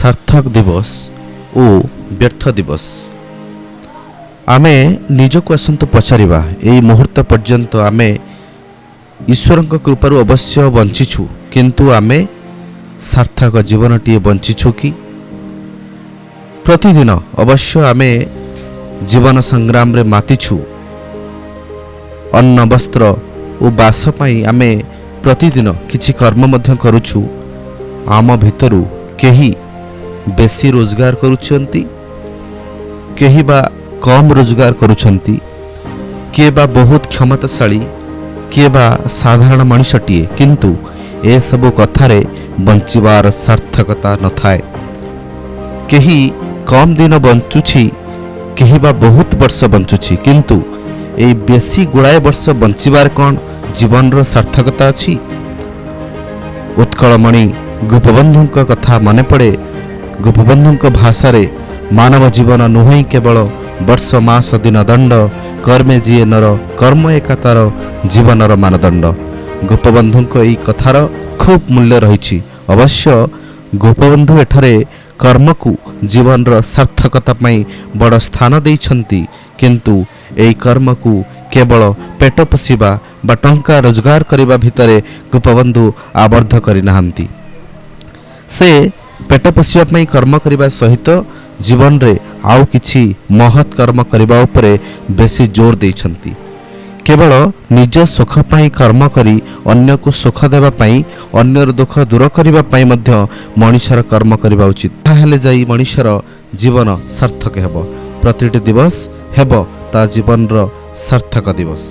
सार्थक दिवस और व्यर्थ दिवस आमे निजको आसंतु पचारिबा एई मुहूर्त पर्यंत आमे ईश्वरଙ୍କ कृपाରୁ अवश्य बंचिछु किंतु आमे सार्थक जीवनटीए बंचिछु कि प्रतिदिन अवश्य आमे जीवन संग्राम रे मातिछु अन्न वस्त्र और बास पाई आमे प्रतिदिन किछि कर्म मध्य करूछु आम भितरु केही बेसी रोजगार करूछंती केही बा कम रोजगार करूछंती किए बा बहुत क्षमताशाली किए बा साधारण मनुष्यटीए किंतु ए सबु कथारे बंचिबार सार्थकता न थाए केही कम दिन बंचुछि केही बा बहुत वर्ष बंचुछि किंतु ए बेसी गुड़ाए वर्ष बंचिबार कौन जीवन रो सार्थकता अछि। उत्कलमणि गोपबंधुଙ୍କ कथा मन पड़े। गोपबंधुଙ୍କ भाषा रे मानव जीवन नुहई केवल वर्ष मास दिन दंड कर्मे जीए नर कर्म एका तार जीवनर मानदंड। गोपबंधुଙ୍କ एई कथार खूब मूल्य रही। अवश्य गोपबंधु एठारे कर्म को जीवन रो सार्थकता पई बड़ स्थान देइछंती किंतु एई कर्म को केवल पेट पोषिबा बा टंका रोजगार करिबा भितरे गोपबंधु आबद्ध करि नाहंती। से पेट पोषिबा पई कर्म करिबा सहित जीवन रे आउ किछि महत् कर्म करिबा उपरे बेसी जोर देइछंती। केवल निज सुख पाई कर्म करी अन्य को सुख देबा पाई अन्यर दुख दूर करिबा पाई मध्य मनुष्यर कर्म करिबा उचित। ताहेले जाई मनुष्यर जीवन सार्थक हेबो। प्रतिटी दिवस हेबो ता जीवन रो सार्थक दिवस।